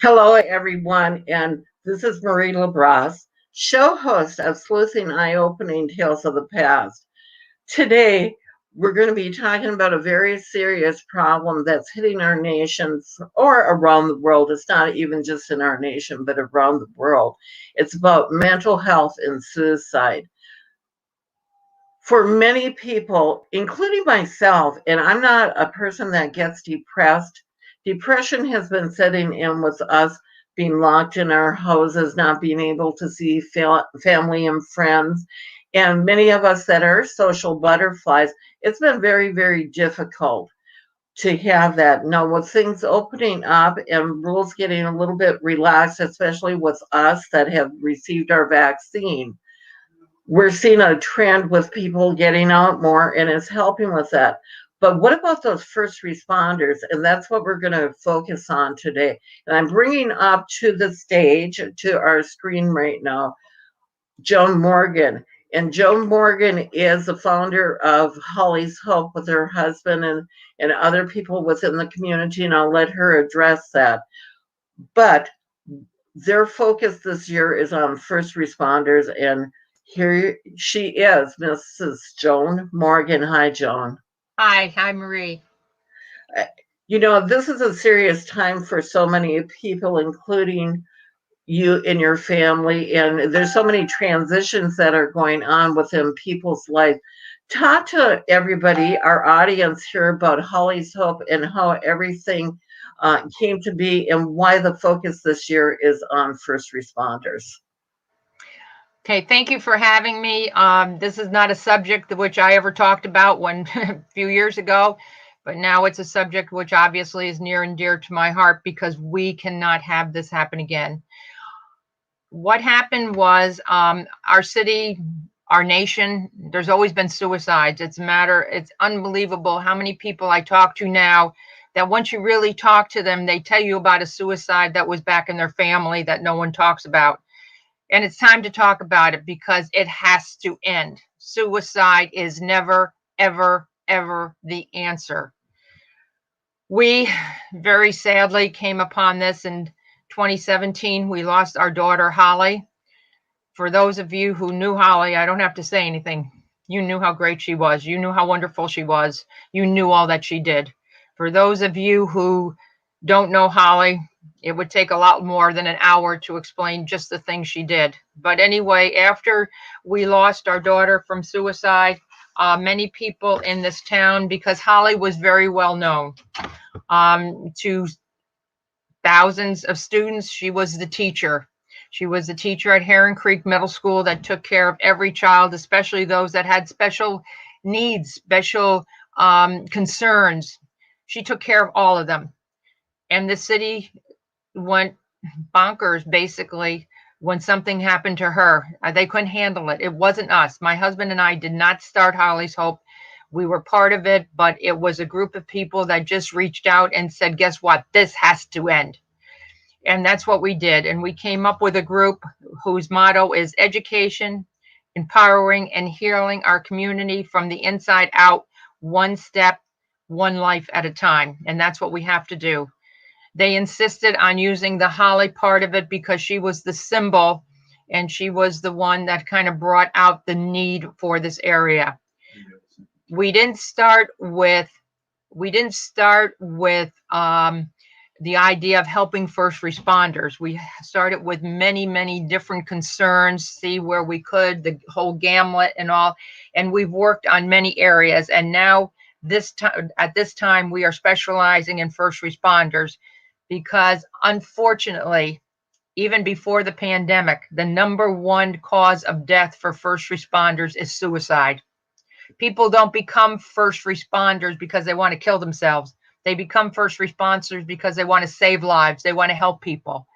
Hello, everyone, and this is Marie Labras, show host of Sleuthing Eye-Opening Tales of the Past. Today, we're going to be talking about a very serious problem that's hitting our nation or around the world. It's not even just in our nation, but around the world. It's about mental health and suicide. For many people, including myself, and I'm not a person that gets depressed, depression has been setting in with us being locked in our houses, not being able to see family and friends. And many of us that are social butterflies, it's been very, very difficult to have that. Now, with things opening up and rules getting a little bit relaxed, especially with us that have received our vaccine, we're seeing a trend with people getting out more and it's helping with that. But what about those first responders? And that's what we're going to focus on today. And I'm bringing up to the stage, to our screen right now, Joan Morgan. And Joan Morgan is the founder of Holly's Hope with her husband and other people within the community, and I'll let her address that. But their focus this year is on first responders, and here she is, Mrs. Joan Morgan. Hi, Joan. Hi, Marie. Uh, this is a serious time for so many people, including you and your family, and there's so many transitions that are going on within people's life. Talk to everybody, our audience here, about Holly's Hope and how everything came to be and why the focus this year is on first responders. Okay, thank you for having me. This is not a subject which I ever talked about one a few years ago, but now it's a subject which obviously is near and dear to my heart because we cannot have this happen again. What happened was our city, our nation, there's always been suicides. It's unbelievable how many people I talk to now that once you really talk to them, they tell you about a suicide that was back in their family that no one talks about. And it's time to talk about it because it has to end. Suicide is never, ever, ever the answer. We very sadly came upon this in 2017. We lost our daughter, Holly. For those of you who knew Holly, I don't have to say anything. You knew how great she was. You knew how wonderful she was. You knew all that she did. For those of you who don't know Holly, it would take a lot more than an hour to explain just the things she did. But anyway, after we lost our daughter from suicide, many people in this town, because Holly was very well known to thousands of students, she was the teacher. She was the teacher at Heron Creek Middle School that took care of every child, especially those that had special needs, special concerns. She took care of all of them. And the city went bonkers basically when something happened to her. They couldn't handle it. It wasn't us. My husband and I did not start Holly's Hope. We were part of it, but it was a group of people that just reached out and said, guess what? This has to end. And that's what we did. And we came up with a group whose motto is education, empowering, and healing our community from the inside out, one step, one life at a time. And that's what we have to do. They insisted on using the Holly part of it because she was the symbol and she was the one that kind of brought out the need for this area. We didn't start with the idea of helping first responders. We started with many, many different concerns, see where we could, the whole gamut and all. And we've worked on many areas. And now at this time, we are specializing in first responders because unfortunately, even before the pandemic, the number one cause of death for first responders is suicide. People don't become first responders because they want to kill themselves. They become first responders because they want to save lives. They want to help people.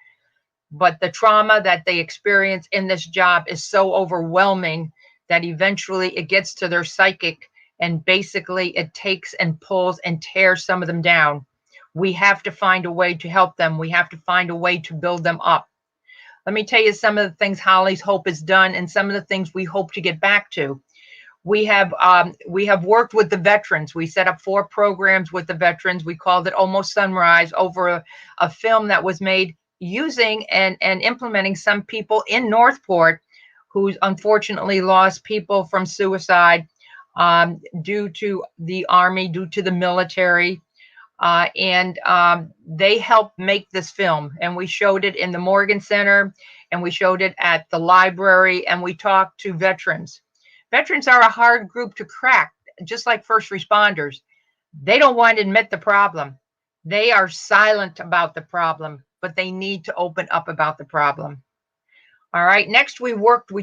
But the trauma that they experience in this job is so overwhelming that eventually it gets to their psychic and basically it takes and pulls and tears some of them down. We have to find a way to help them. We have to find a way to build them up. Let me tell you some of the things Holly's Hope has done and some of the things we hope to get back to. We have worked with the veterans. We set up 4 programs with the veterans. We called it Almost Sunrise over a film that was made using and implementing some people in Northport who unfortunately lost people from suicide due to the Army, due to the military. And they helped make this film. And we showed it in the Morgan Center, and we showed it at the library, and we talked to veterans. Veterans are a hard group to crack, just like first responders. They don't want to admit the problem. They are silent about the problem, but they need to open up about the problem. All right. Next, we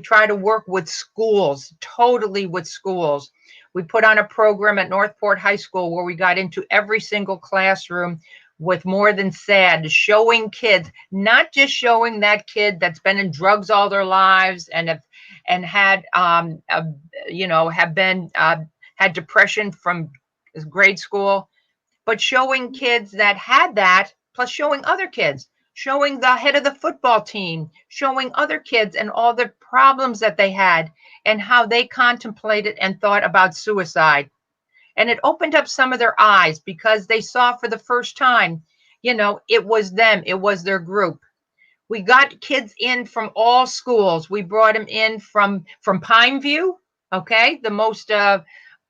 try to work with schools, totally with schools. We put on a program at Northport High School where we got into every single classroom with More Than Sad, showing kids, not just showing that kid that's been in drugs all their lives and had had depression from grade school, but showing kids that had that, plus showing other kids, showing the head of the football team, showing other kids and all the problems that they had and how they contemplated and thought about suicide. And it opened up some of their eyes because they saw for the first time, it was them, it was their group. We got kids in from all schools. We brought them in from Pineview, okay, the most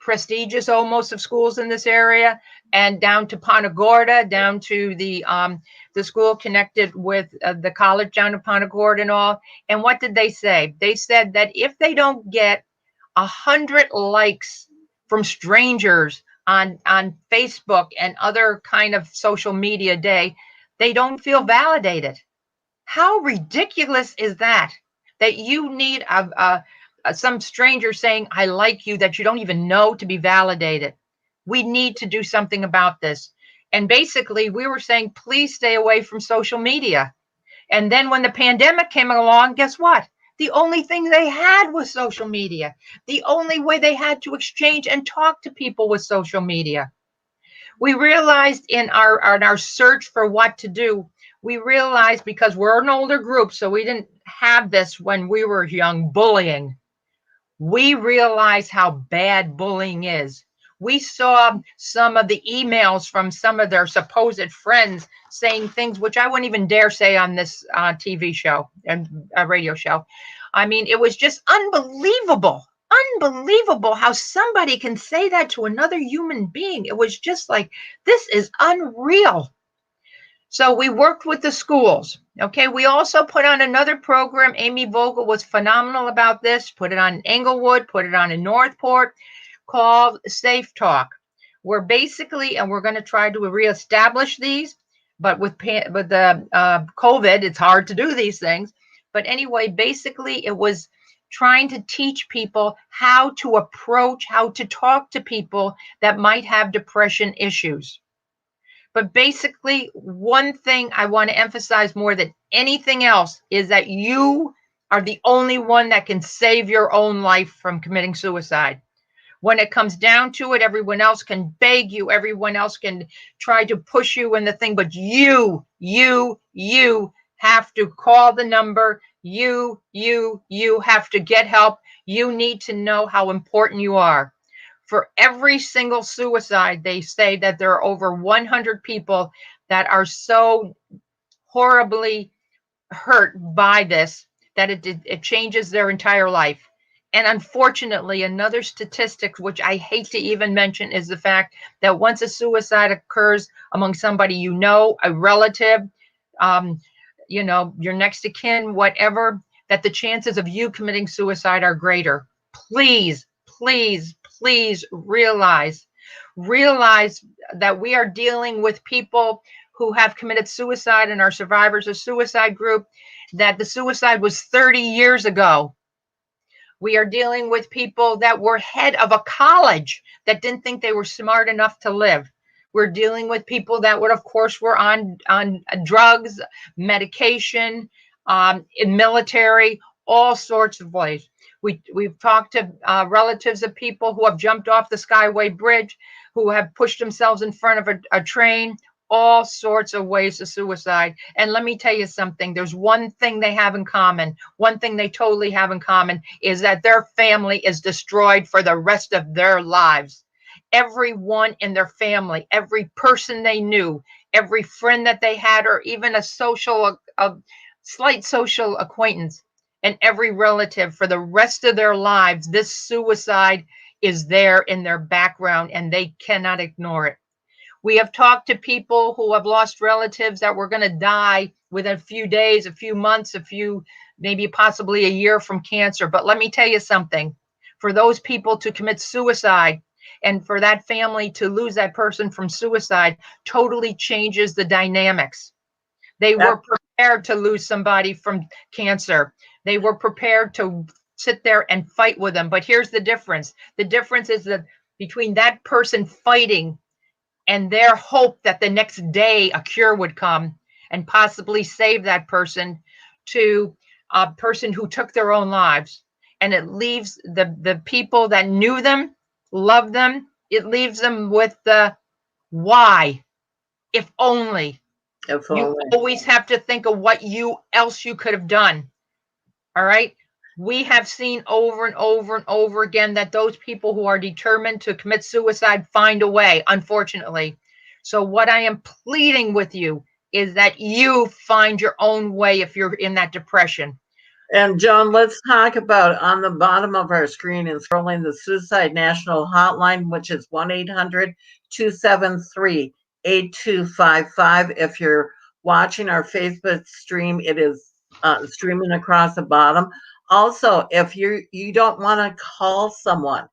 prestigious almost of schools in this area, and down to Punta Gorda, down to the school connected with the college down to Punta Gorda and all. And what did they say? They said that if they don't get 100 likes from strangers on Facebook and other kind of social media day, they don't feel validated. How ridiculous is that? That you need some stranger saying, I like you, that you don't even know, to be validated. We need to do something about this. And basically, we were saying, please stay away from social media. And then when the pandemic came along, guess what? The only thing they had was social media. The only way they had to exchange and talk to people was social media. We realized in our search for what to do, we realized, because we're an older group, so we didn't have this when we were young, bullying. We realized how bad bullying is. We saw some of the emails from some of their supposed friends saying things which I wouldn't even dare say on this TV show and radio show. I mean, it was just unbelievable how somebody can say that to another human being. It was just like, this is unreal. So we worked with the schools. Okay, we also put on another program. Amy Vogel was phenomenal about this. Put it on in Englewood, put it on in Northport, called Safe Talk. We're basically, and we're going to try to reestablish these, but with the COVID, it's hard to do these things. But anyway, basically, it was trying to teach people how to approach, how to talk to people that might have depression issues. But basically, one thing I want to emphasize more than anything else is that you are the only one that can save your own life from committing suicide. When it comes down to it, everyone else can beg you, everyone else can try to push you in the thing, but you have to call the number. You have to get help. You need to know how important you are. For every single suicide, they say that there are over 100 people that are so horribly hurt by this that it changes their entire life. And unfortunately, another statistic, which I hate to even mention, is the fact that once a suicide occurs among somebody you know, a relative, your next of kin, whatever, that the chances of you committing suicide are greater. Please realize that we are dealing with people who have committed suicide and are survivors of suicide group, that the suicide was 30 years ago. We are dealing with people that were head of a college that didn't think they were smart enough to live. We're dealing with people that were on drugs, medication, in military, all sorts of ways. We've talked to relatives of people who have jumped off the Skyway Bridge, who have pushed themselves in front of a train, all sorts of ways of suicide. And let me tell you something, there's one thing they have in common. One thing they totally have in common is that their family is destroyed for the rest of their lives. Everyone in their family, every person they knew every friend that they had, or even a slight social acquaintance, and every relative for the rest of their lives. This suicide is there in their background and they cannot ignore it. We have talked to people who have lost relatives that were going to die within a few days, a few months, maybe possibly a year from cancer. But let me tell you something. For those people to commit suicide and for that family to lose that person from suicide totally changes the dynamics. They were prepared to lose somebody from cancer. They were prepared to sit there and fight with them. But here's the difference. The difference is that between that person fighting and their hope that the next day a cure would come and possibly save that person, to a person who took their own lives. And it leaves the people that knew them, loved them, it leaves them with the why, if only. If You only. always have to think of what else you could have done. All right. We have seen over and over and over again that those people who are determined to commit suicide find a way, unfortunately. So what I am pleading with you is that you find your own way if you're in that depression. And Joan, let's talk about on the bottom of our screen and scrolling the Suicide National Hotline, which is 1-800-273-8255. If you're watching our Facebook stream, it is streaming across the bottom. Also, if you don't want to call someone,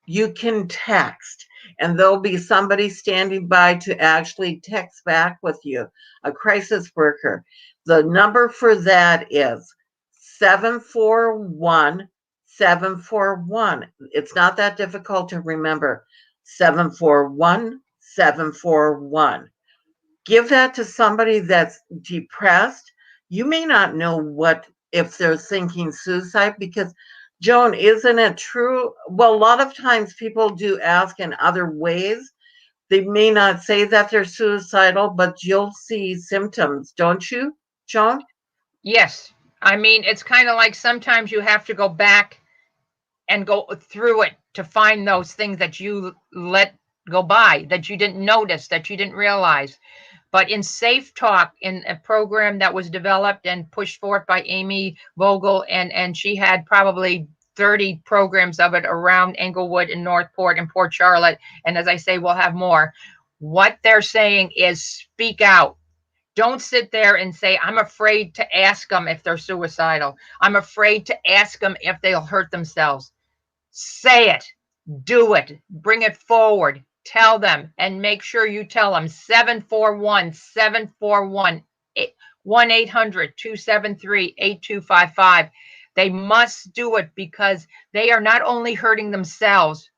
you can text, and there'll be somebody standing by to actually text back with you, a crisis worker. The number for that is 741-741. It's not that difficult to remember. 741-741. Give that to somebody that's depressed. You may not know what if they're thinking suicide, because Joan, isn't it true? Well, a lot of times people do ask in other ways. They may not say that they're suicidal, but you'll see symptoms, don't you, Joan? Yes. I mean, it's kind of like sometimes you have to go back and go through it to find those things that you let go by, that you didn't notice, that you didn't realize. But in Safe Talk, in a program that was developed and pushed forth by Amy Vogel, and she had probably 30 programs of it around Englewood and Northport and Port Charlotte. And as I say, we'll have more. What they're saying is speak out. Don't sit there and say, I'm afraid to ask them if they're suicidal. I'm afraid to ask them if they'll hurt themselves. Say it, do it, bring it forward, tell them, and make sure you tell them 741-741, 1-800-273-8255. They must do it because they are not only hurting themselves,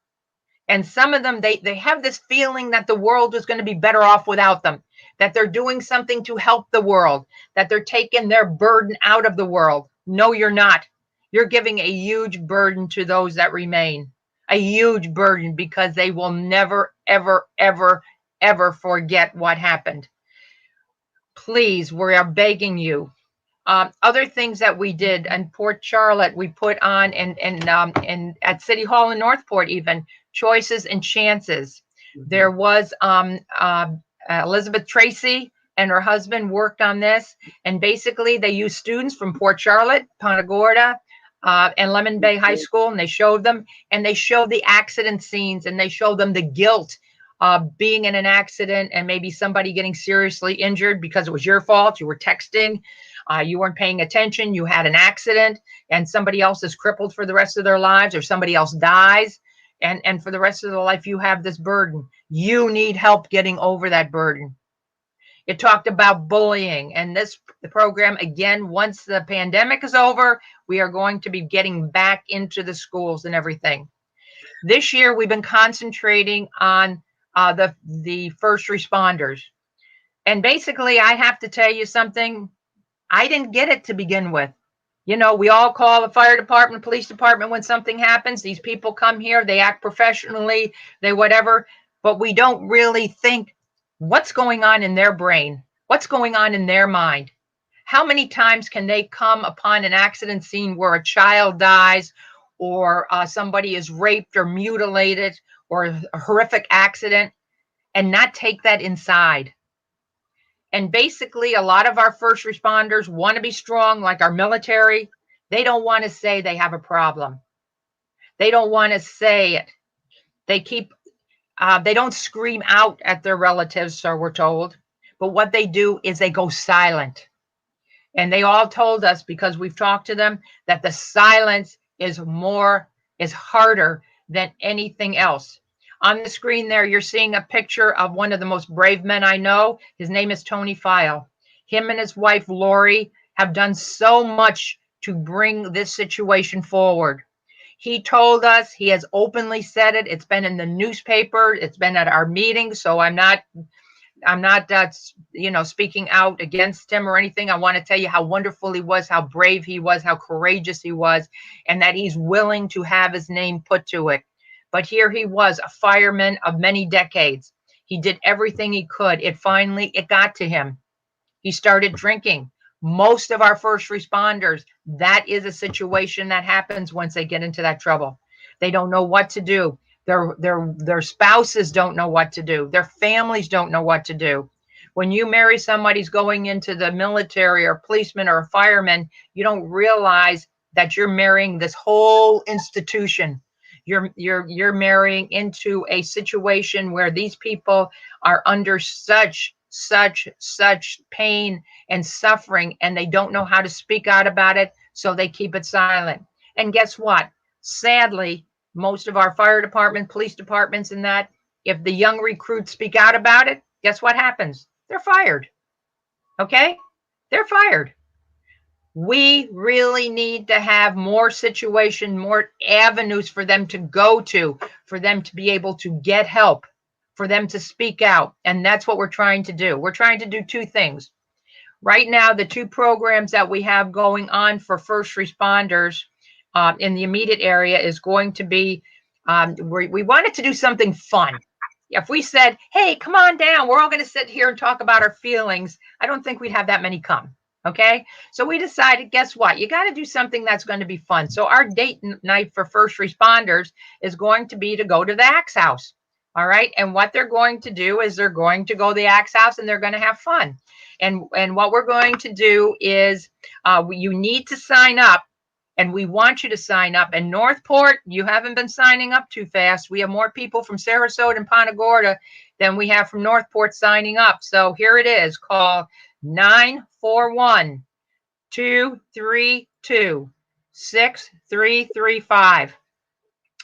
and some of them, they have this feeling that the world is going to be better off without them, that they're doing something to help the world, that they're taking their burden out of the world. No, you're not. You're giving a huge burden to those that remain, a huge burden, because they will never, ever, ever, ever forget what happened. Please, we are begging you. Other things that we did in Port Charlotte, we put on, and at City Hall in Northport, even choices and chances. There was Elizabeth Tracy and her husband worked on this, and basically they used students from Port Charlotte, Punta Gorda, and Lemon Bay High School, and they showed them, and they showed the accident scenes, and they showed them the guilt of being in an accident and maybe somebody getting seriously injured because it was your fault. You were texting, you weren't paying attention, you had an accident, and somebody else is crippled for the rest of their lives, or somebody else dies, and for the rest of their life you have this burden. You need help getting over that burden. It talked about bullying, and the program, again, once the pandemic is over, we are going to be getting back into the schools and everything. This year we've been concentrating on the first responders, and basically I have to tell you something. I didn't get it to begin with. You know, we all call the fire department, police department when something happens. These people come here, they act professionally, they whatever, but we don't really think what's going on in their brain, what's going on in their mind. How many times can they come upon an accident scene where a child dies, or somebody is raped or mutilated, or a horrific accident, and not take that inside? And basically, a lot of our first responders want to be strong, like our military. They don't want to say they have a problem. They don't want to say it. They keep, they don't scream out at their relatives, so we're told. But what they do is they go silent. And they all told us, because we've talked to them, that the silence is harder than anything else. On the screen there, you're seeing a picture of one of the most brave men I know. His name is Tony File. Him and his wife, Lori, have done so much to bring this situation forward. He told us, he has openly said it. It's been in the newspaper. It's been at our meetings. So I'm not speaking out against him or anything. I want to tell you how wonderful he was, how brave he was, how courageous he was, and that he's willing to have his name put to it. But here he was, a fireman of many decades. He did everything he could. It got to him. He started drinking. Most of our first responders, that is a situation that happens once they get into that trouble. They don't know what to do. Their spouses don't know what to do. Their families don't know what to do. When you marry somebody who's going into the military or policeman or a fireman, you don't realize that you're marrying this whole institution. You're marrying into a situation where these people are under such pain and suffering, and they don't know how to speak out about it, so they keep it silent. And guess what? Sadly, most of our fire department, police departments, and that, if the young recruits speak out about it, guess what happens? They're fired. Okay? They're fired. We really need to have more avenues for them to go to, for them to be able to get help, for them to speak out. And that's what we're trying to do. We're trying to do two things. Right now, the two programs that we have going on for first responders in the immediate area is going to be, we wanted to do something fun. If we said, hey, come on down, we're all going to sit here and talk about our feelings, I don't think we'd have that many come. Okay, so we decided, guess what? You got to do something that's going to be fun. So our date night for first responders is going to be to go to the Axe House. All right, and what they're going to do is they're going to go to the Axe House and they're going to have fun. And what we're going to do is you need to sign up, and we want you to sign up. And Northport, you haven't been signing up too fast. We have more people from Sarasota and Punta Gorda than we have from Northport signing up. So here it is. Call 941-232-6335.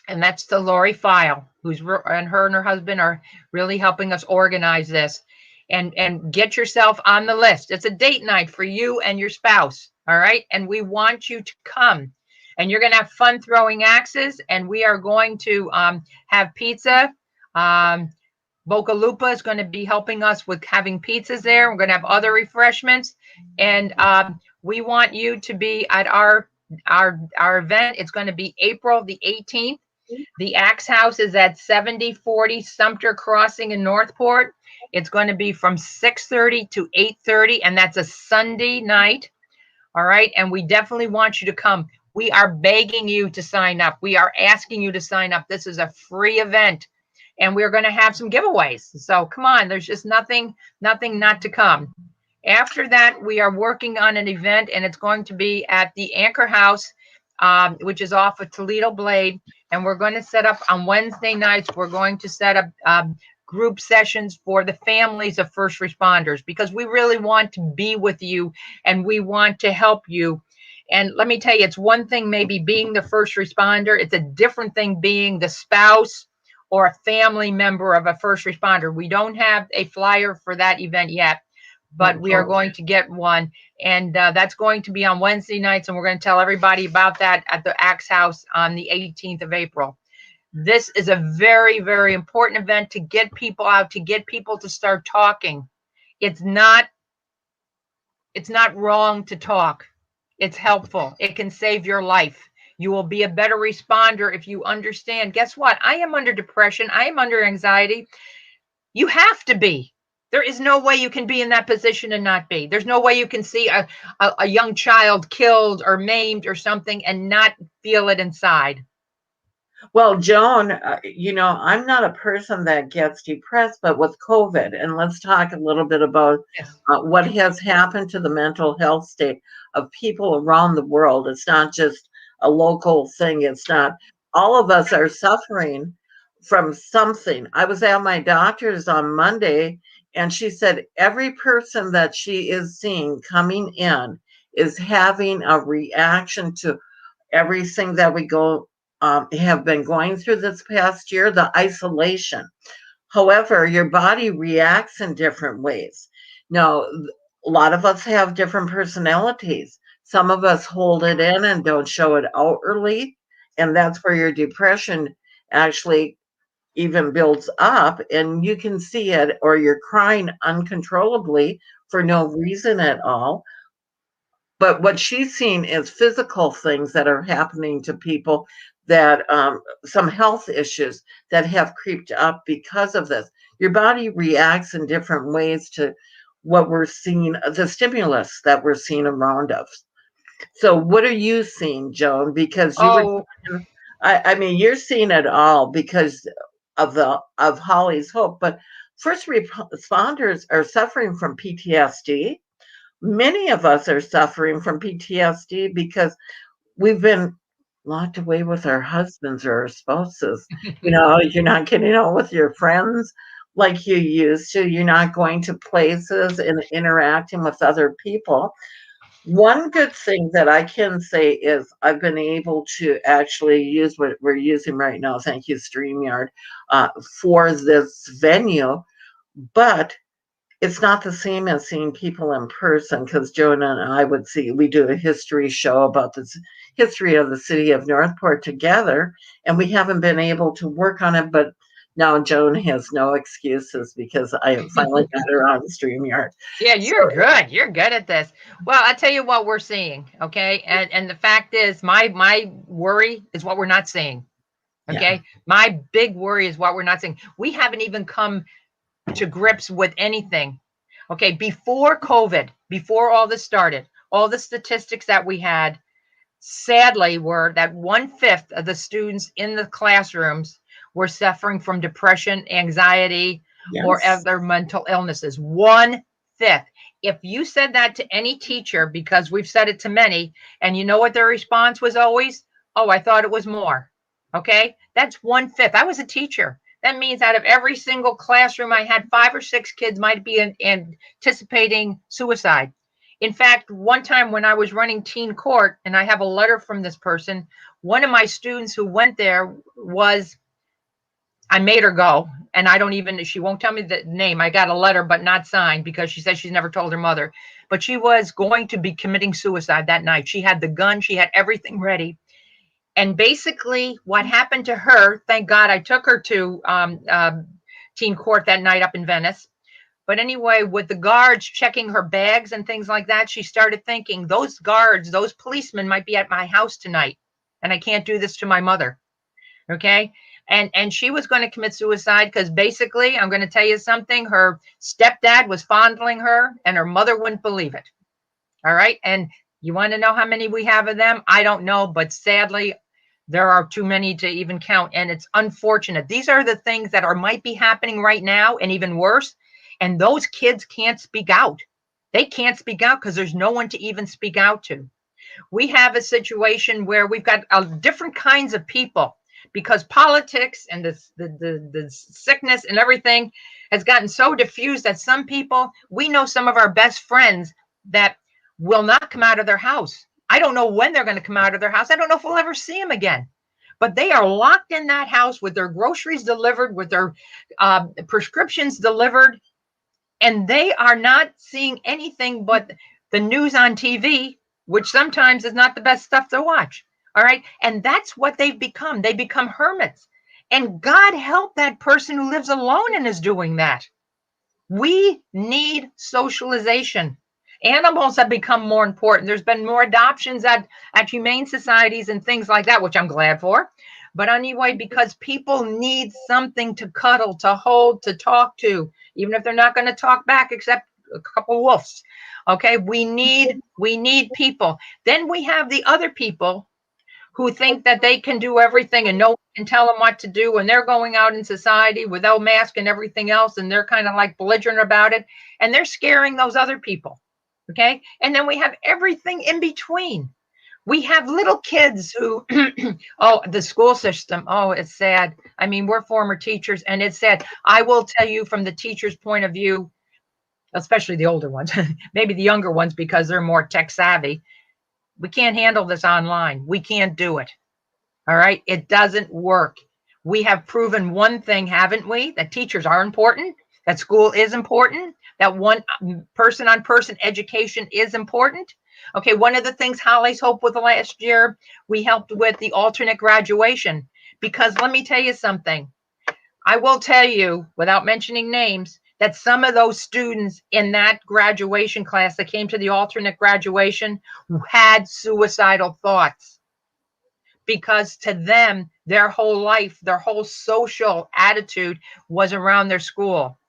And that's the Lori File, and her husband are really helping us organize this. And get yourself on the list. It's a date night for you and your spouse. All right. And we want you to come. And you're going to have fun throwing axes. And we are going to have pizza. Boca Lupa is going to be helping us with having pizzas there. We're going to have other refreshments. And we want you to be at our event. It's going to be April the 18th. The Axe House is at 7040 Sumter Crossing in Northport. It's going to be from 6:30 to 8:30, and that's a Sunday night. All right. And we definitely want you to come. We are begging you to sign up. We are asking you to sign up. This is a free event, and we're going to have some giveaways. So come on, there's just nothing not to come. After that, we are working on an event, and it's going to be at the Anchor House, which is off of Toledo Blade. And we're going to set up on Wednesday nights. We're going to set up group sessions for the families of first responders, because we really want to be with you and we want to help you. And let me tell you, it's one thing maybe being the first responder. It's a different thing being the spouse or a family member of a first responder. We don't have a flyer for that event yet, but we are going to get one. And that's going to be on Wednesday nights. And we're going to tell everybody about that at the Axe House on the 18th of April. This is a very, very important event to get people out, to get people to start talking. It's not wrong to talk. It's helpful. It can save your life. You will be a better responder if you understand. Guess what? I am under depression. I am under anxiety. You have to be. There is no way you can be in that position and not be. There's no way you can see a young child killed or maimed or something and not feel it inside. Well, Joan, I'm not a person that gets depressed, but with COVID, and let's talk a little bit about Yes. what has happened to the mental health state of people around the world. It's not just a local thing. It's not, all of us are suffering from something. I was at my doctor's on Monday, and she said every person that she is seeing coming in is having a reaction to everything that we go have been going through this past year, the isolation. However, your body reacts in different ways. Now, a lot of us have different personalities. Some of us hold it in and don't show it outwardly, and that's where your depression actually even builds up, and you can see it, or you're crying uncontrollably for no reason at all. But what she's seen is physical things that are happening to people, that some health issues that have creeped up because of this. Your body reacts in different ways to what we're seeing, the stimulus that we're seeing around us. So, what are you seeing, Joan? Because you were, Oh, I mean, you're seeing it all because of Holly's Hope. But first responders are suffering from PTSD. Many of us are suffering from PTSD because we've been locked away with our husbands or our spouses. You're not getting out with your friends like you used to. You're not going to places and interacting with other people. One good thing that I can say is I've been able to actually use what we're using right now. Thank you, StreamYard, for this venue. But it's not the same as seeing people in person, because Joan and I we do a history show about the history of the city of Northport together, and we haven't been able to work on it, but now Joan has no excuses because I have finally got her on StreamYard. yeah, So, you're good. You're good at this. Well, I tell you what we're seeing, okay? And the fact is, my worry is what we're not seeing. yeah, Okay? My big worry is what we're not seeing. We haven't even come to grips with anything. Okay, before COVID, before all this started, all the statistics that we had sadly were that 1/5 of the students in the classrooms were suffering from depression, anxiety, or yes. other mental illnesses. 1/5. If you said that to any teacher, because we've said it to many, and you know what their response was always? Oh, I thought it was more. Okay, that's 1/5. I was a teacher. That means out of every single classroom I had, 5 or 6 kids might be anticipating suicide. In fact, one time when I was running teen court, and I have a letter from this person, one of my students who went there was, I made her go, and I don't even, she won't tell me the name. I got a letter, but not signed, because she says she's never told her mother. But she was going to be committing suicide that night. She had the gun, she had everything ready. And basically, what happened to her, thank God I took her to teen court that night up in Venice. But anyway, with the guards checking her bags and things like that, she started thinking, those guards, those policemen might be at my house tonight, and I can't do this to my mother. Okay. And she was going to commit suicide because basically, I'm going to tell you something, her stepdad was fondling her, and her mother wouldn't believe it. All right. And you want to know how many we have of them? I don't know, but sadly, there are too many to even count. And it's unfortunate. These are the things that might be happening right now, and even worse. And those kids can't speak out. They can't speak out because there's no one to even speak out to. We have a situation where we've got different kinds of people, because politics and the sickness and everything has gotten so diffused that some people, we know some of our best friends that will not come out of their house. I don't know when they're going to come out of their house. I don't know if we'll ever see them again. But they are locked in that house with their groceries delivered, with their prescriptions delivered, and they are not seeing anything but the news on TV, which sometimes is not the best stuff to watch. All right. And that's what they've become. They become hermits. And God help that person who lives alone and is doing that. We need socialization. Animals have become more important. There's been more adoptions at humane societies and things like that, which I'm glad for. But anyway, because people need something to cuddle, to hold, to talk to, even if they're not going to talk back, except a couple wolves. Okay, we need people. Then we have the other people who think that they can do everything and no one can tell them what to do, and they're going out in society without mask and everything else, and they're kind of like belligerent about it, and they're scaring those other people. Okay. And then we have everything in between. We have little kids who, oh, the school system. Oh, it's sad. I mean, we're former teachers, and it's sad. I will tell you from the teacher's point of view, especially the older ones, maybe the younger ones because they're more tech savvy. We can't handle this online. We can't do it. All right. It doesn't work. We have proven one thing, haven't we? That teachers are important, that school is important, that one person on person education is important. Okay. One of the things Holly's Hope with last year, we helped with the alternate graduation. Because let me tell you something. I will tell you, without mentioning names, that some of those students in that graduation class that came to the alternate graduation had suicidal thoughts, because to them, their whole life, their whole social attitude was around their school.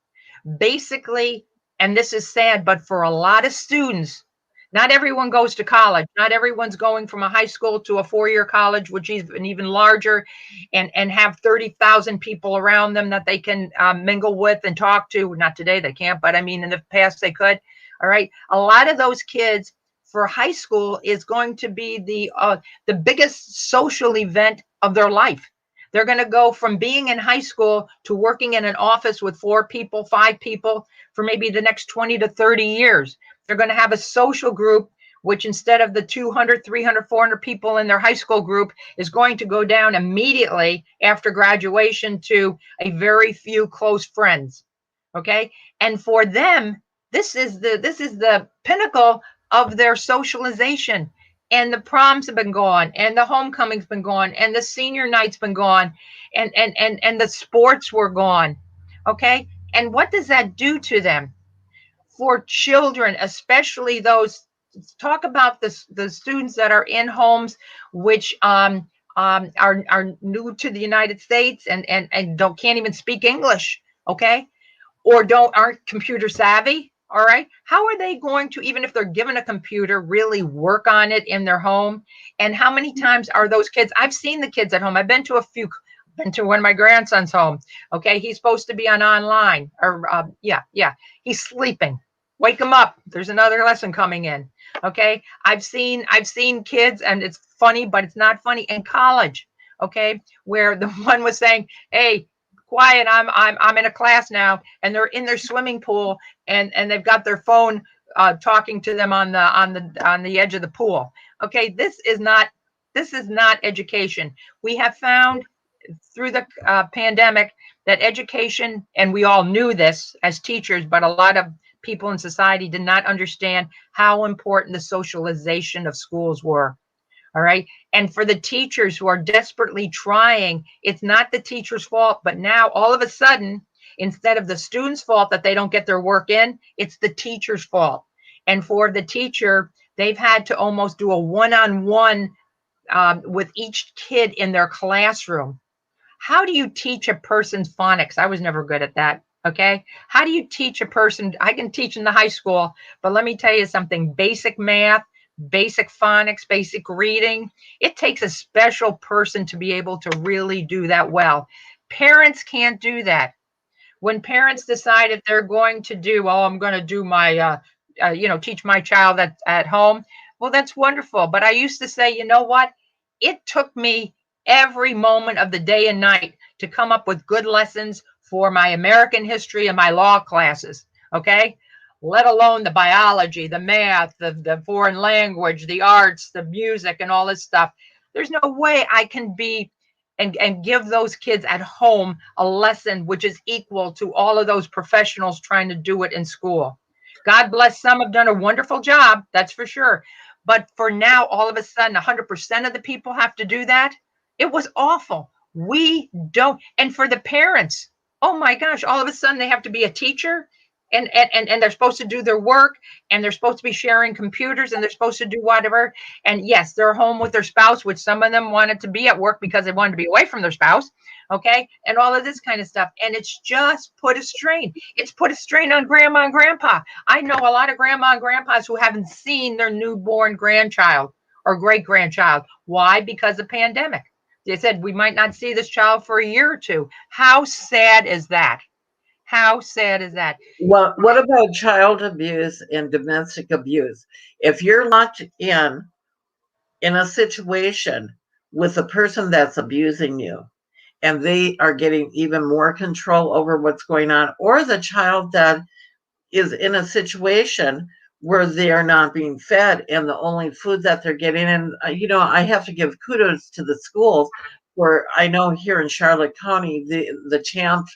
Basically, and this is sad, but for a lot of students, not everyone goes to college. Not everyone's going from a high school to a four-year college, which is an even larger, and have 30,000 people around them that they can mingle with and talk to. Not today, they can't, but I mean, in the past they could. All right. A lot of those kids for high school is going to be the biggest social event of their life. They're going to go from being in high school to working in an office with 4 people, 5 people for maybe the next 20 to 30 years. They're going to have a social group, which instead of the 200, 300, 400 people in their high school group is going to go down immediately after graduation to a very few close friends. Okay. And for them, this is the pinnacle of their socialization. And the proms have been gone, and the homecoming's been gone, and the senior night's been gone, and the sports were gone. Okay. And what does that do to them? For children, especially those, talk about the students that are in homes which are new to the United States and can't even speak English. Okay. Or aren't computer savvy. All right. How are they going to, even if they're given a computer, really work on it in their home? And how many times are those kids? I've seen the kids at home. I've been to been to one of my grandson's home. Okay. He's supposed to be on online or yeah. He's sleeping. Wake him up. There's another lesson coming in. Okay. I've seen kids, and it's funny, but it's not funny, in college. Okay. Where the one was saying, hey, quiet, I'm in a class now, and they're in their swimming pool, and they've got their phone talking to them on the edge of the pool. Okay, this is not education. We have found through the pandemic that education, and we all knew this as teachers, but a lot of people in society did not understand how important the socialization of schools were. All right. And for the teachers who are desperately trying, it's not the teacher's fault. But now all of a sudden, instead of the student's fault that they don't get their work in, it's the teacher's fault. And for the teacher, they've had to almost do a one-on-one with each kid in their classroom. How do you teach a person's phonics? I was never good at that. Okay. How do you teach a person? I can teach in the high school, but let me tell you something, basic math, basic phonics, basic reading. It takes a special person to be able to really do that well. Parents can't do that. When parents decide if they're going to do, oh, I'm going to do my, teach my child at home. Well, that's wonderful. But I used to say, you know what? It took me every moment of the day and night to come up with good lessons for my American history and my law classes. Okay. Let alone the biology, the math, the foreign language, the arts, the music, and all this stuff. There's no way I can be and give those kids at home a lesson which is equal to all of those professionals trying to do it in school. God bless, some have done a wonderful job, that's for sure. But for now, all of a sudden, 100% of the people have to do that. It was awful. We don't. And for the parents, oh my gosh, all of a sudden they have to be a teacher, and they're supposed to do their work, and they're supposed to be sharing computers, and they're supposed to do whatever. And yes, they're home with their spouse, which some of them wanted to be at work because they wanted to be away from their spouse. Okay. And all of this kind of stuff. And it's just put a strain. It's put a strain on grandma and grandpa. I know a lot of grandma and grandpas who haven't seen their newborn grandchild or great-grandchild. Why? Because of pandemic. They said we might not see this child for a year or two. How sad is that? How sad is that? What about child abuse and domestic abuse? If you're locked in a situation with a person that's abusing you, and they are getting even more control over what's going on, or the child that is in a situation where they are not being fed and the only food that they're getting. And, I have to give kudos to the schools where I know here in Charlotte County, the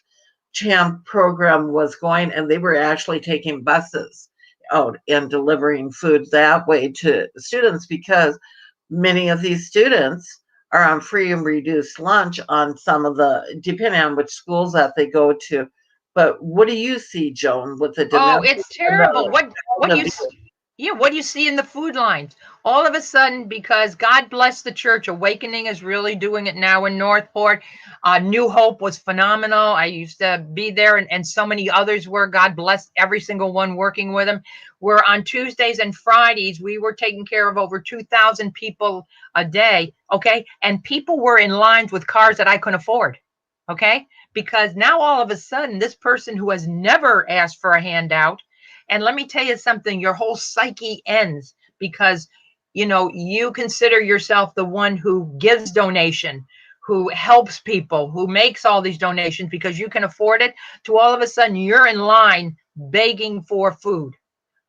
CHAMP program was going, and they were actually taking buses out and delivering food that way to students, because many of these students are on free and reduced lunch on some of the, depending on which schools that they go to. But what do you see, Joan, with the Oh, domestic it's and terrible. the What child you abuse? yeah, what do you see in the food lines? All of a sudden, because God bless the church, Awakening is really doing it now in Northport. New Hope was phenomenal. I used to be there, and so many others were. God bless every single one working with them. Where on Tuesdays and Fridays, we were taking care of over 2,000 people a day. Okay. And people were in lines with cars that I couldn't afford. Okay. Because now all of a sudden, this person who has never asked for a handout, and let me tell you something, your whole psyche ends because, you consider yourself the one who gives donation, who helps people, who makes all these donations because you can afford it, to all of a sudden you're in line begging for food.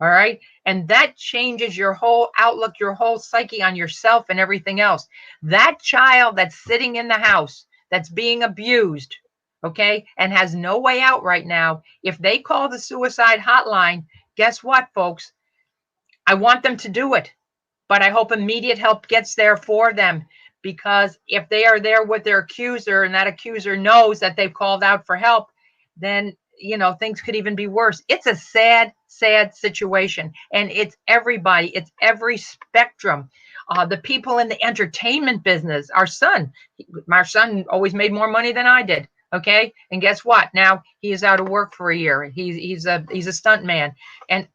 All right. And that changes your whole outlook, your whole psyche on yourself and everything else. That child that's sitting in the house, that's being abused, okay, and has no way out right now, if they call the suicide hotline, guess what, folks? I want them to do it, but I hope immediate help gets there for them, because if they are there with their accuser and that accuser knows that they've called out for help, then things could even be worse. It's a sad, sad situation, and it's everybody. It's every spectrum. The people in the entertainment business. My son always made more money than I did. Okay, and guess what? Now he is out of work for a year. He's a stunt man, and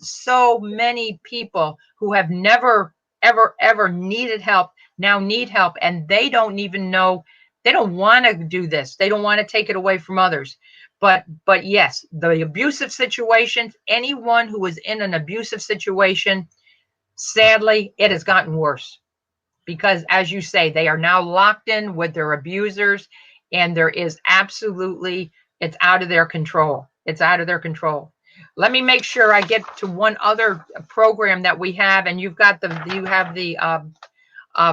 so many people who have never ever needed help now need help, and they don't even know. They don't want to do this. They don't want to take it away from others. But yes, the abusive situations, anyone who is in an abusive situation, sadly, it has gotten worse, because as you say, they are now locked in with their abusers, and there is absolutely, it's out of their control. It's out of their control. Let me make sure I get to one other program that we have, and you have the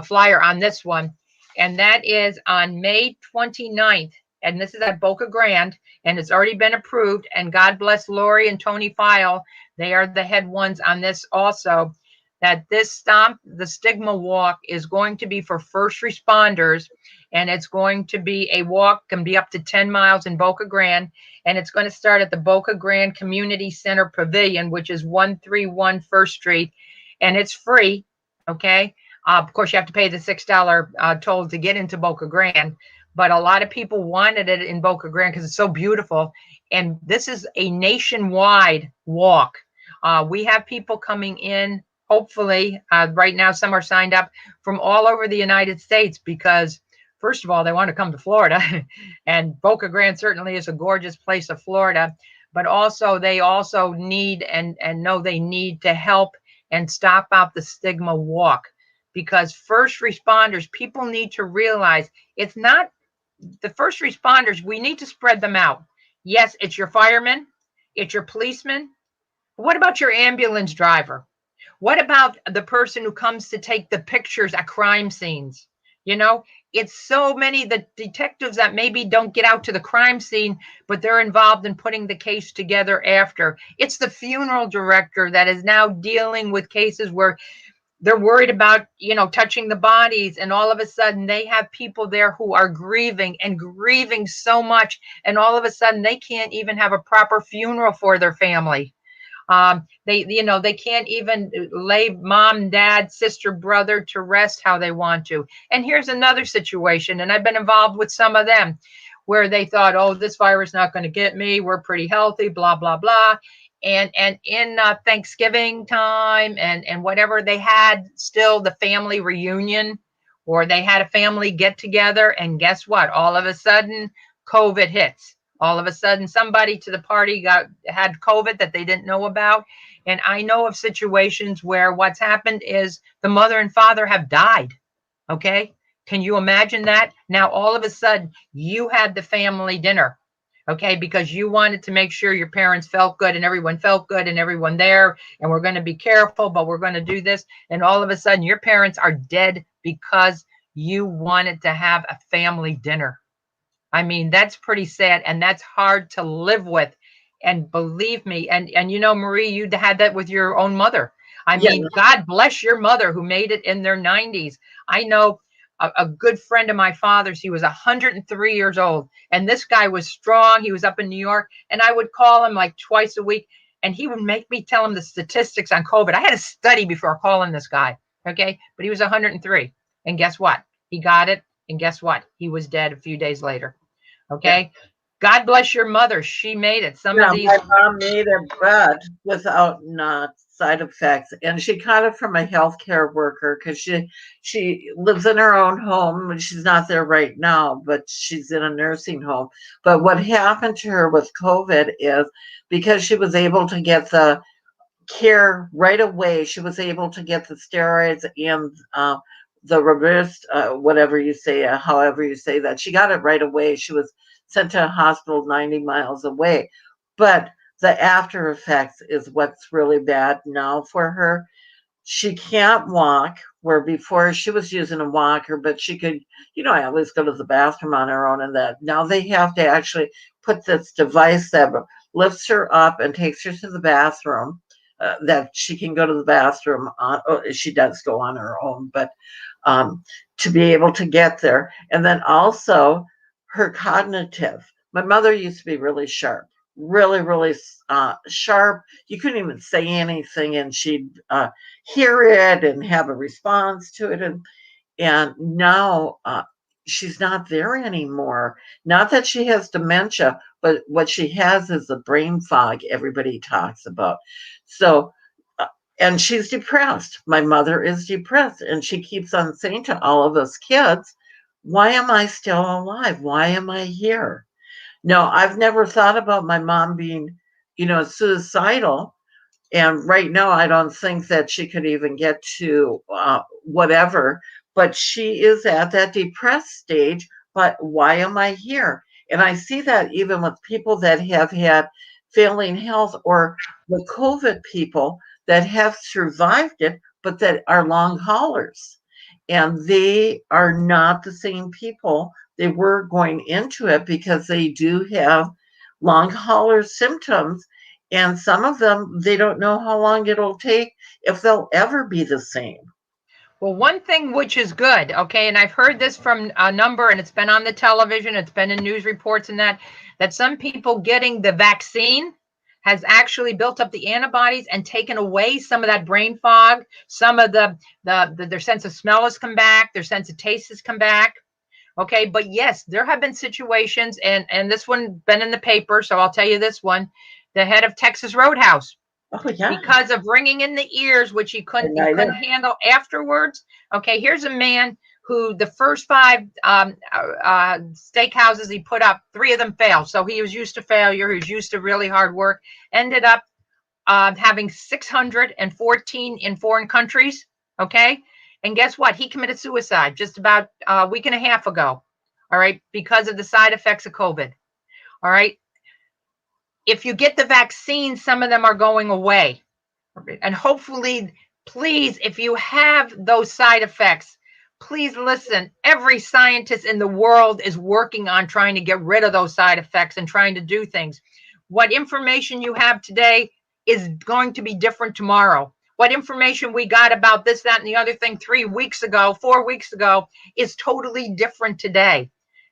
flyer on this one, and that is on May 29th, and this is at Boca Grande, and it's already been approved, and God bless Lori and Tony File. They are the head ones on this also, that this Stomp the Stigma walk is going to be for first responders, and it's going to be a walk, can be up to 10 miles in Boca Grande, and it's going to start at the Boca Grande Community Center Pavilion, which is 131 First Street, and it's free, okay? Of course, you have to pay the $6 toll to get into Boca Grande, but a lot of people wanted it in Boca Grande because it's so beautiful, and this is a nationwide walk. We have people coming in, hopefully, right now some are signed up from all over the United States, because first of all, they want to come to Florida, and Boca Grande certainly is a gorgeous place of Florida, but also they also need and know they need to help and stop out the stigma walk, because first responders, people need to realize it's not the first responders, we need to spread them out. Yes, it's your firemen, it's your policemen. What about your ambulance driver? What about the person who comes to take the pictures at crime scenes? It's so many, the detectives that maybe don't get out to the crime scene, but they're involved in putting the case together after. It's the funeral director that is now dealing with cases where they're worried about, touching the bodies, and all of a sudden they have people there who are grieving and grieving so much, and all of a sudden they can't even have a proper funeral for their family. They can't even lay mom, dad, sister, brother to rest how they want to. And here's another situation, and I've been involved with some of them, where they thought, oh, this virus is not going to get me, we're pretty healthy, blah blah blah. and in Thanksgiving time and whatever, they had still the family reunion, or they had a family get together, and guess what? All of a sudden, COVID hits. All of a sudden, somebody to the party had COVID that they didn't know about. And I know of situations where what's happened is the mother and father have died. Okay. Can you imagine that? Now, all of a sudden, you had the family dinner, okay, because you wanted to make sure your parents felt good and everyone felt good and everyone there, and we're going to be careful, but we're going to do this. And all of a sudden, your parents are dead because you wanted to have a family dinner. I mean, that's pretty sad, and that's hard to live with. And believe me, and you know, Marie, you had that with your own mother. I Yeah, mean, God bless your mother who made it in their 90s. I know a good friend of my father's, he was 103 years old, and this guy was strong. He was up in New York, and I would call him like twice a week, and he would make me tell him the statistics on COVID. I had to study before calling this guy, okay? But he was 103, and guess what? He got it, and guess what? He was dead a few days later. yeah. Okay. God bless your mother. She made it. Some of Yeah, these, my mom made it, but without not side effects. And she got it from a healthcare worker because she lives in her own home. And she's not there right now, but she's in a nursing home. But what happened to her with COVID is because she was able to get the care right away, she was able to get the steroids and the reversed, whatever you say, however you say that. She got it right away. She was sent to a hospital 90 miles away. But the after effects is what's really bad now for her. She can't walk, where before she was using a walker, but she could, I always go to the bathroom on her own and that. Now they have to actually put this device that lifts her up and takes her to the bathroom, that she can go to the bathroom on. Oh, she does go on her own, but um, to be able to get there. And then also her cognitive. My mother used to be really sharp, really, really sharp. You couldn't even say anything, and she'd hear it and have a response to it. And now she's not there anymore. Not that she has dementia, but what she has is the brain fog everybody talks about. So, and she's depressed. My mother is depressed, and she keeps on saying to all of us kids, why am I still alive? Why am I here? No, I've never thought about my mom being, suicidal. And right now, I don't think that she could even get to whatever, but she is at that depressed stage. But why am I here? And I see that even with people that have had failing health, or the COVID people that have survived it, but that are long haulers. And they are not the same people they were going into it, because they do have long hauler symptoms, and some of them, they don't know how long it'll take, if they'll ever be the same. well, one thing which is good, okay, and I've heard this from a number, and it's been on the television, it's been in news reports, and that some people getting the vaccine has actually built up the antibodies and taken away some of that brain fog. Some of their sense of smell has come back, their sense of taste has come back. Okay, but yes, there have been situations, and this one been in the paper, so I'll tell you this one. The head of Texas Roadhouse, Oh, yeah. because of ringing in the ears, which he couldn't handle afterwards. Okay, here's a man who the first five steakhouses he put up, three of them failed. So he was used to failure. He was used to really hard work. Ended up having 614 in foreign countries. Okay, and guess what? He committed suicide just about a week and a half ago. All right, because of the side effects of COVID. All right. If you get the vaccine, some of them are going away. And hopefully, please, if you have those side effects, please listen. Every scientist in the world is working on trying to get rid of those side effects and trying to do things. What information you have today is going to be different tomorrow. What information we got about this, that, and the other thing 3 weeks ago, 4 weeks ago, is totally different today.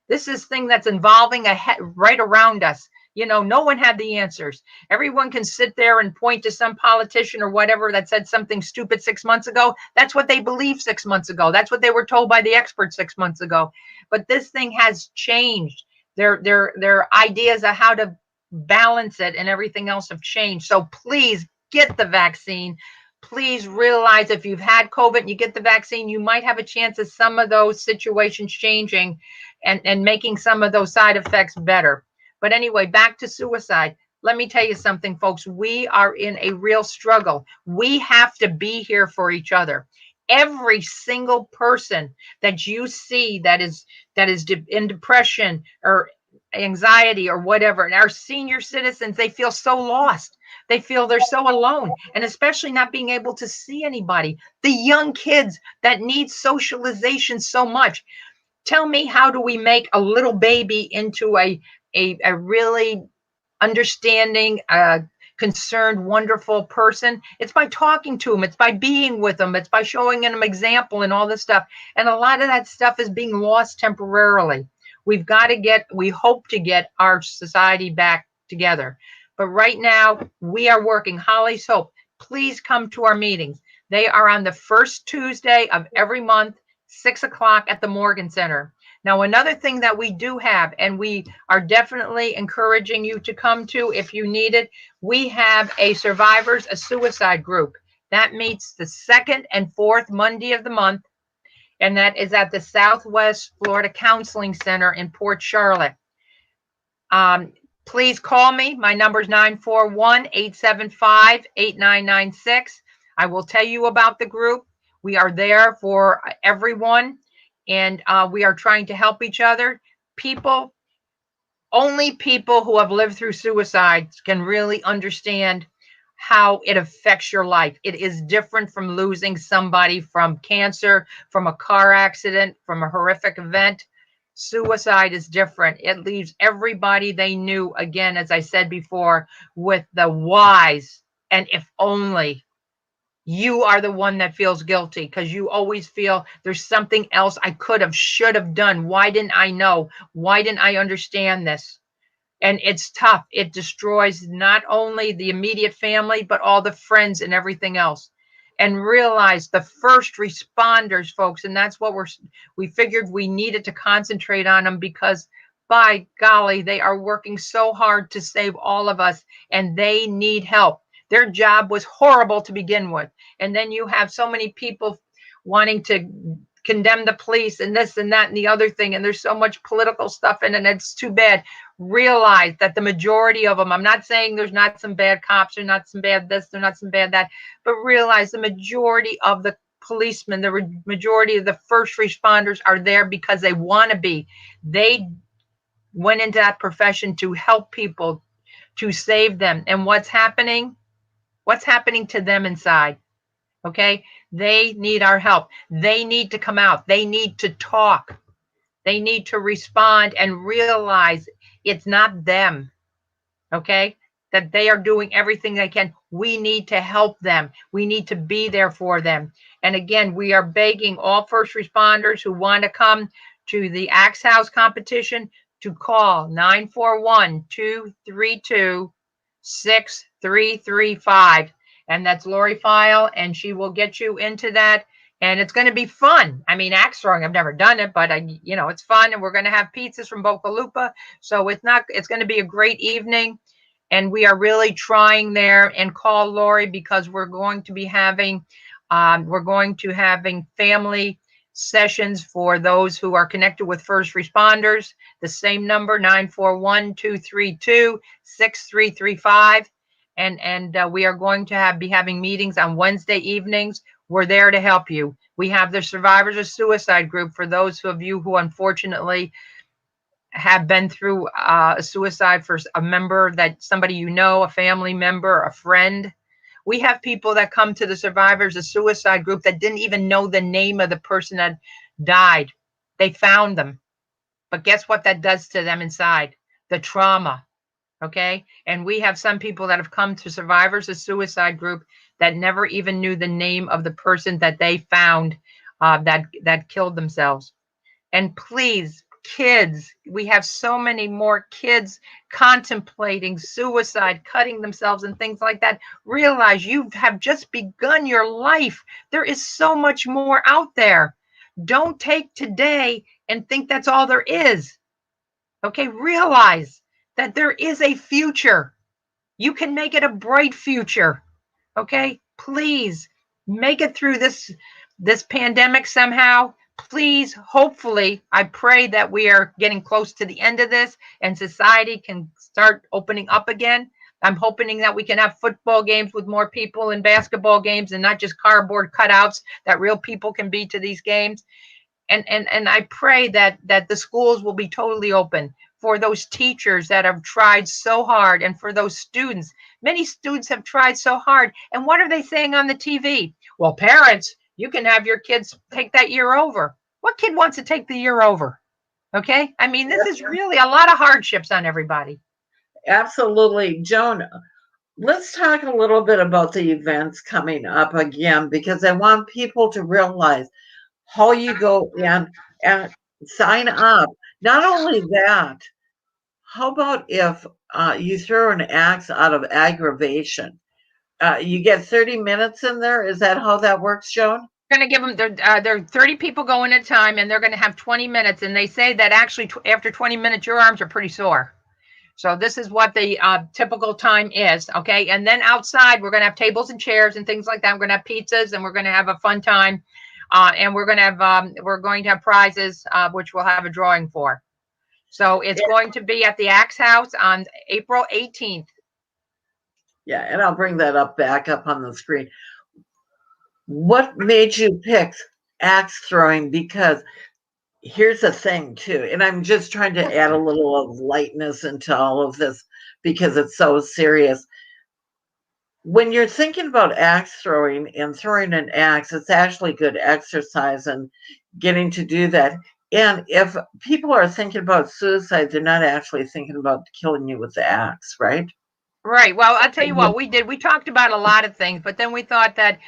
This is thing that's evolving ahead, right around us. No one had the answers. Everyone can sit there and point to some politician or whatever that said something stupid 6 months ago. That's what they believed 6 months ago. That's what they were told by the experts 6 months ago. But this thing has changed. Their ideas of how to balance it and everything else have changed. So please get the vaccine. Please realize if you've had COVID and you get the vaccine, you might have a chance of some of those situations changing and making some of those side effects better. But anyway, back to suicide. Let me tell you something, folks. We are in a real struggle. We have to be here for each other. Every single person that you see that is in depression or anxiety or whatever, and our senior citizens, they feel so lost. They feel they're so alone, and especially not being able to see anybody. The young kids that need socialization so much. Tell me, how do we make a little baby into a really understanding, concerned, wonderful person? It's by talking to them. It's by being with them. It's by showing them example and all this stuff. And a lot of that stuff is being lost temporarily. We hope to get our society back together. But right now, we are working. Holly's Hope, please come to our meetings. They are on the first Tuesday of every month, 6 o'clock at the Morgan Center. Now, another thing that we do have, and we are definitely encouraging you to come to if you need it, we have a suicide group. That meets the second and fourth Monday of the month, and that is at the Southwest Florida Counseling Center in Port Charlotte. Please call me. My number is 941-875-8996. I will tell you about the group. We are there for everyone, and we are trying to help each other. Only people who have lived through suicide can really understand how it affects your life. It is different from losing somebody from cancer, from a car accident, from a horrific event. Suicide is different. It leaves everybody they knew, again, as I said before, with the whys and if only. You are the one that feels guilty because you always feel there's something else I could have, should have done. Why didn't I know? Why didn't I understand this? And it's tough. It destroys not only the immediate family, but all the friends and everything else. And realize the first responders, folks, and that's what we figured we needed to concentrate on them, because by golly, they are working so hard to save all of us, and they need help. Their job was horrible to begin with. And then you have so many people wanting to condemn the police and this and that and the other thing. And there's so much political stuff in it, and it's too bad. Realize that the majority of them, I'm not saying there's not some bad cops, or not some bad this, there's not some bad that, but realize the majority of the policemen, the majority of the first responders are there because they want to be. They went into that profession to help people, to save them. And what's happening? What's happening to them inside? Okay, they need our help. They need to come out. They need to talk. They need to respond and realize it's not them. Okay, that they are doing everything they can. We need to help them. We need to be there for them. And again, we are begging all first responders who want to come to the Axe House competition to call 941-232-6335. And that's Lori File, and she will get you into that. And it's going to be fun. I mean, axe throwing, I've never done it, but it's fun. And we're going to have pizzas from Boca Lupa. So it's going to be a great evening. And we are really trying there. And call Lori, because we're going to be having family sessions for those who are connected with first responders. The same number, 941-232-6335. And we are going to be having meetings on Wednesday evenings. We're there to help you. We have the Survivors of Suicide group for those of you who unfortunately have been through a suicide for a member, that somebody you know, a family member, a friend. We have people that come to the Survivors of Suicide group that didn't even know the name of the person that died. They found them. But guess what that does to them inside? The trauma. Okay. And we have some people that have come to Survivors of Suicide group that never even knew the name of the person that they found that killed themselves. And please, kids, we have so many more kids contemplating suicide, cutting themselves and things like that. Realize you have just begun your life. There is so much more out there. Don't take today and think that's all there is. Okay. Realize that there is a future. You can make it a bright future. Okay? Please make it through this pandemic somehow. Please, hopefully, I pray that we are getting close to the end of this and society can start opening up again. I'm hoping that we can have football games with more people and basketball games and not just cardboard cutouts, that real people can be to these games. And I pray that the schools will be totally open for those teachers that have tried so hard, and for those students. Many students have tried so hard. And what are they saying on the TV? Well, parents, you can have your kids take that year over. What kid wants to take the year over? Okay? I mean, this is really a lot of hardships on everybody. Absolutely. Joan, let's talk a little bit about the events coming up again, because I want people to realize how you go in and sign up. Not only that, how about if you throw an axe out of aggravation? You get 30 minutes in there. Is that how that works, Joan? Going to give them, there are 30 people going at a time, and they're going to have 20 minutes. And they say that actually after 20 minutes, your arms are pretty sore. So this is what the typical time is, okay? And then outside, we're going to have tables and chairs and things like that. We're going to have pizzas, and we're going to have a fun time. And we're going to have prizes, which we'll have a drawing for. So it's going to be at the Axe House on April 18th. Yeah, and I'll bring that back up on the screen. What made you pick axe throwing? Because here's the thing too, and I'm just trying to add a little of lightness into all of this because it's so serious. When you're thinking about axe throwing and throwing an axe, it's actually good exercise and getting to do that. And if people are thinking about suicide, they're not actually thinking about killing you with the axe, right? Right. Well, I'll tell you what we did. We talked about a lot of things, but then we thought that,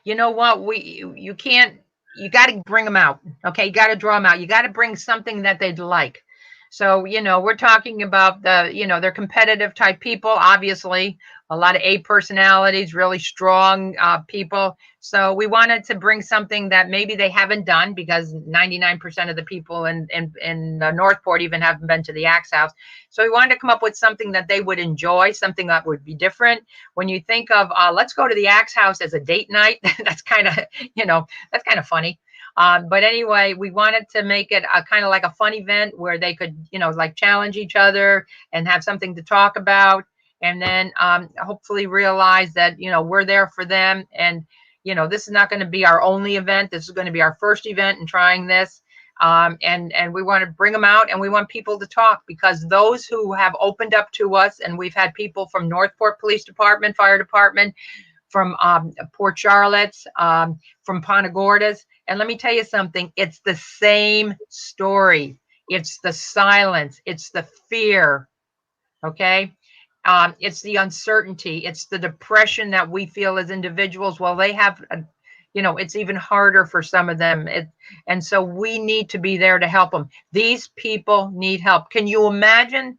you know what, you can't, you got to bring them out. Okay. You got to draw them out. You got to bring something that they'd like. So, we're talking about they're competitive type people, obviously, a lot of A personalities, really strong people. So we wanted to bring something that maybe they haven't done, because 99% of the people in Northport even haven't been to the Axe House. So we wanted to come up with something that they would enjoy, something that would be different. When you think of, let's go to the Axe House as a date night, that's kind of funny. But anyway, we wanted to make it a kind of like a fun event where they could, like challenge each other and have something to talk about. And then hopefully realize that, we're there for them. And, this is not going to be our only event. This is going to be our first event in trying this. And we want to bring them out, and we want people to talk, because those who have opened up to us, and we've had people from Northport Police Department, Fire Department, from Port Charlotte's, from Punta Gordas. And let me tell you something, it's the same story. It's the silence. It's the fear. Okay. It's the uncertainty. It's the depression that we feel as individuals. Well, they have, it's even harder for some of them. And so we need to be there to help them. These people need help. Can you imagine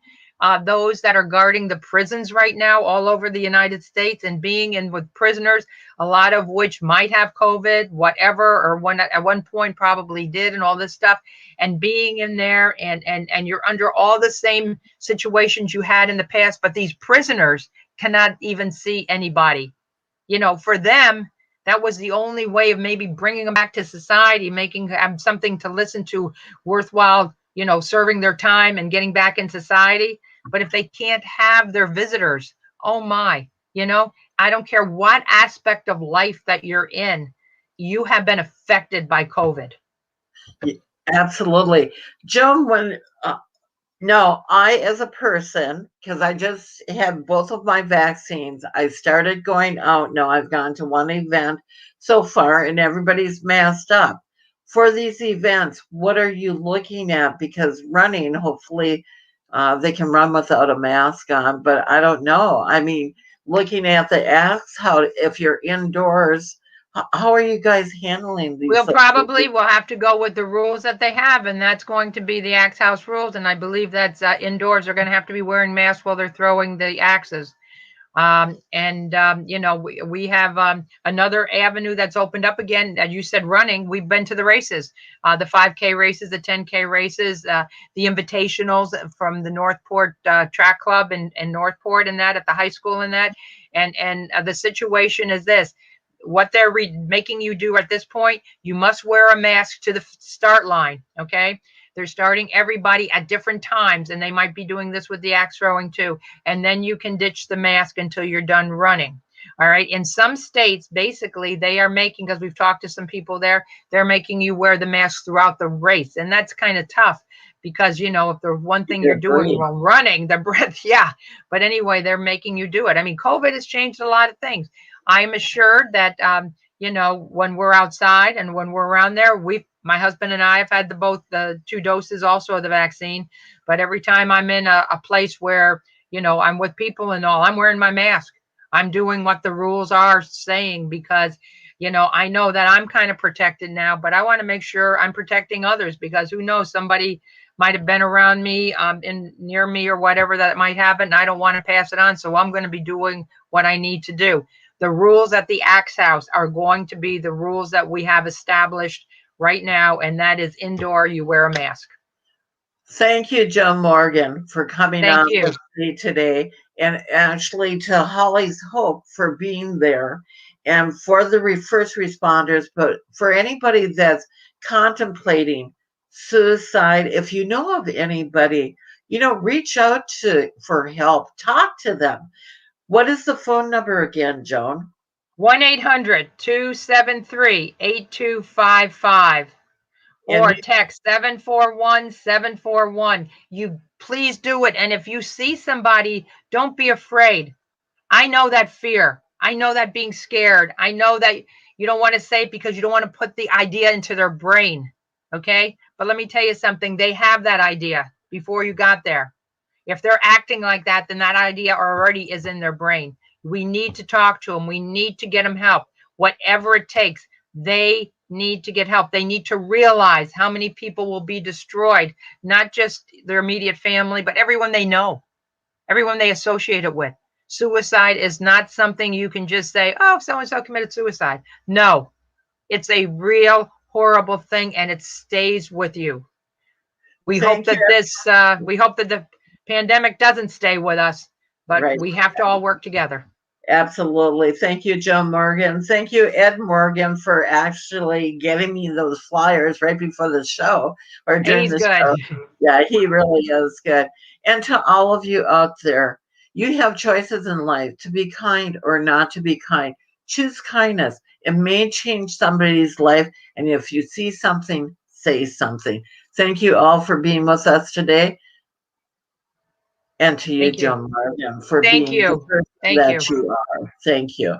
those that are guarding the prisons right now all over the United States, and being in with prisoners, a lot of which might have COVID, whatever, or at one point probably did, and all this stuff, and being in there, and you're under all the same situations you had in the past, but these prisoners cannot even see anybody. For them, that was the only way of maybe bringing them back to society, making them something to listen to, worthwhile, serving their time and getting back in society. But if they can't have their visitors, oh my, I don't care what aspect of life that you're in, you have been affected by COVID. Absolutely. Joan, no, I, as a person, because I just had both of my vaccines, I started going out. Now I've gone to one event so far, and everybody's masked up. For these events, what are you looking at? Because running, hopefully, they can run without a mask on, but I don't know. I mean, looking at the acts, if you're indoors, how are you guys handling these? We'll have to go with the rules that they have, and that's going to be the Axe House rules. And I believe that indoors are going to have to be wearing masks while they're throwing the axes. We have another avenue that's opened up again. As you said, running. We've been to the races, the 5K races, the 10K races, the invitationals from the Northport Track Club and Northport and that at the high school and that. And the situation is this. What they're making you do at this point, you must wear a mask to the start line, okay? They're starting everybody at different times, and they might be doing this with the axe throwing too. And then you can ditch the mask until you're done running. All right. In some states, basically, they are making, because we've talked to some people there, they're making you wear the mask throughout the race. And that's kind of tough because, if there's one thing you're doing while running, the breath, yeah. But anyway, they're making you do it. I mean, COVID has changed a lot of things. I'm assured that, when we're outside and when we're around there, my husband and I have had both the 2 doses also of the vaccine. But every time I'm in a place where, I'm with people and all, I'm wearing my mask. I'm doing what the rules are saying because, I know that I'm kind of protected now, but I want to make sure I'm protecting others because who knows, somebody might have been around me, near me or whatever that might happen. And I don't want to pass it on. So I'm going to be doing what I need to do. The rules at the Axe House are going to be the rules that we have established right now, and that is indoor, you wear a mask. Thank you, Joan Morgan, for coming on with me today, and actually to Holly's Hope for being there, and for the first responders, but for anybody that's contemplating suicide, if you know of anybody, reach out for help, talk to them. What is the phone number again, Joan? 1-800-273-8255 or text 741-741. You please do it. And if you see somebody, don't be afraid. I know that fear. I know that being scared. I know that you don't want to say it because you don't want to put the idea into their brain. Okay. But let me tell you something. They have that idea before you got there. If they're acting like that, then that idea already is in their brain. We need to talk to them. We need to get them help. Whatever it takes, they need to get help. They need to realize how many people will be destroyed, not just their immediate family, but everyone they know, everyone they associate it with. Suicide is not something you can just say, oh, so-and-so committed suicide. No, it's a real horrible thing, and it stays with you. We hope that the pandemic doesn't stay with us, but we have to all work together. Absolutely. Thank you, Joan Morgan. Thank you, Ed Morgan, for actually getting me those flyers right before the show or during the show. Yeah, he really is good. And to all of you out there, you have choices in life to be kind or not to be kind. Choose kindness. It may change somebody's life. And if you see something, say something. Thank you all for being with us today. And to you, Joan Morgan, for being the person that you are. Thank you.